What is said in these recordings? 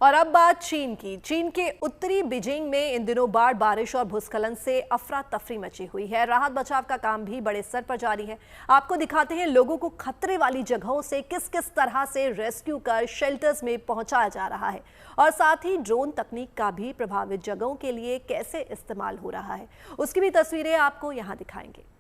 और अब बात चीन की। चीन के उत्तरी बीजिंग में इन दिनों बाढ़, बारिश और भूस्खलन से अफरा तफरी मची हुई है। राहत बचाव का काम भी बड़े स्तर पर जारी है। आपको दिखाते हैं लोगों को खतरे वाली जगहों से किस किस तरह से रेस्क्यू कर शेल्टर्स में पहुंचाया जा रहा है और साथ ही ड्रोन तकनीक का भी प्रभावित जगहों के लिए कैसे इस्तेमाल हो रहा है, उसकी भी तस्वीरें आपको यहाँ दिखाएंगे।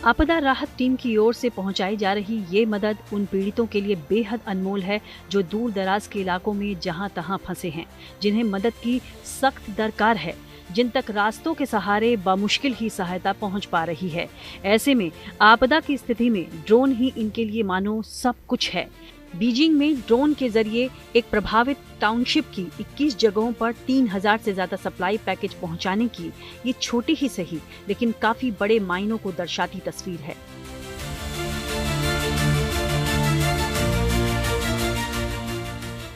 आपदा राहत टीम की ओर से पहुंचाई जा रही ये मदद उन पीड़ितों के लिए बेहद अनमोल है जो दूर दराज के इलाकों में जहां तहां फंसे हैं, जिन्हें मदद की सख्त दरकार है, जिन तक रास्तों के सहारे बामुश्किल ही सहायता पहुंच पा रही है। ऐसे में आपदा की स्थिति में ड्रोन ही इनके लिए मानो सब कुछ है। बीजिंग में ड्रोन के जरिए एक प्रभावित टाउनशिप की 21 जगहों पर 3000 से ज्यादा सप्लाई पैकेज पहुंचाने की ये छोटी ही सही लेकिन काफी बड़े मायनों को दर्शाती तस्वीर है।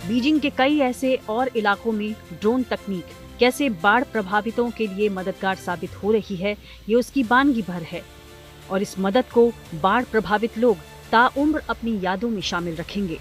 बीजिंग के कई ऐसे और इलाकों में ड्रोन तकनीक कैसे बाढ़ प्रभावितों के लिए मददगार साबित हो रही है, ये उसकी बानगी भर है और इस मदद को बाढ़ प्रभावित लोग ताउम्र अपनी यादों में शामिल रखेंगे।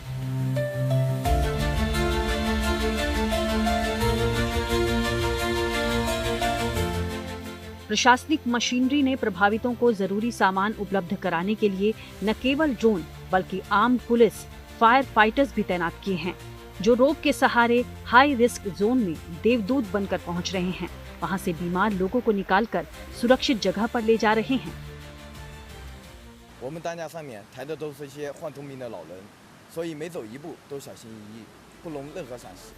प्रशासनिक मशीनरी ने प्रभावितों को जरूरी सामान उपलब्ध कराने के लिए न केवल ड्रोन बल्कि आर्म्ड पुलिस, फायर फाइटर्स भी तैनात किए हैं, जो रोप के सहारे हाई रिस्क जोन में देवदूत बनकर पहुंच रहे हैं। वहां से बीमार लोगों को निकालकर सुरक्षित जगह पर ले जा रहे हैं। 我们担架上面抬的都是一些患重病的老人，所以每走一步都小心翼翼，不容任何闪失。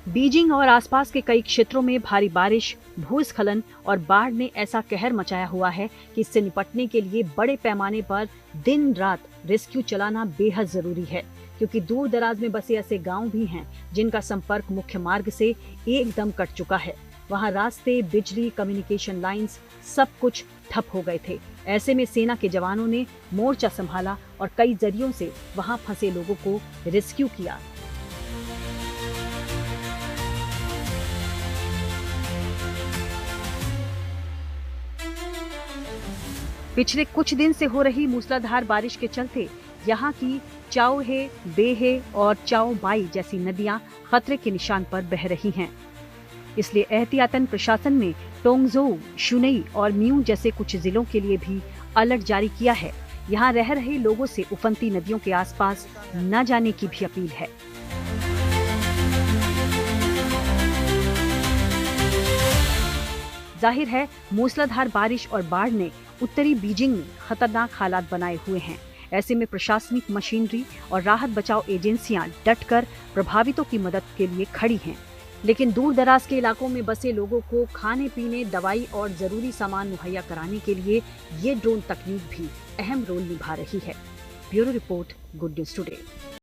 बीजिंग और आसपास के कई क्षेत्रों में भारी बारिश, भूस्खलन और बाढ़ ने ऐसा कहर मचाया हुआ है कि इससे निपटने के लिए बड़े पैमाने पर दिन रात रेस्क्यू चलाना बेहद जरूरी है, क्योंकि दूर दराज में बसे ऐसे गांव भी हैं जिनका संपर्क मुख्य मार्ग से एकदम कट चुका है। वहां रास्ते, बिजली, कम्युनिकेशन लाइंस सब कुछ ठप हो गए थे। ऐसे में सेना के जवानों ने मोर्चा संभाला और कई जरियों से वहां फंसे लोगों को रेस्क्यू किया। पिछले कुछ दिन से हो रही मूसलाधार बारिश के चलते यहाँ की चाओहे, बेहे और चाओ बाई जैसी नदियां खतरे के निशान पर बह रही हैं। इसलिए एहतियातन प्रशासन ने टोंगजोउ, शुनेई और मियू जैसे कुछ जिलों के लिए भी अलर्ट जारी किया है। यहाँ रह रहे लोगों से उफनती नदियों के आसपास न जाने की भी अपील है। जाहिर है मूसलाधार बारिश और बाढ़ ने उत्तरी बीजिंग में खतरनाक हालात बनाए हुए हैं। ऐसे में प्रशासनिक मशीनरी और राहत बचाव एजेंसियां डटकर प्रभावितों की मदद के लिए खड़ी हैं। लेकिन दूर दराज के इलाकों में बसे लोगों को खाने पीने, दवाई और जरूरी सामान मुहैया कराने के लिए ये ड्रोन तकनीक भी अहम रोल निभा रही है। Bureau report, good news today.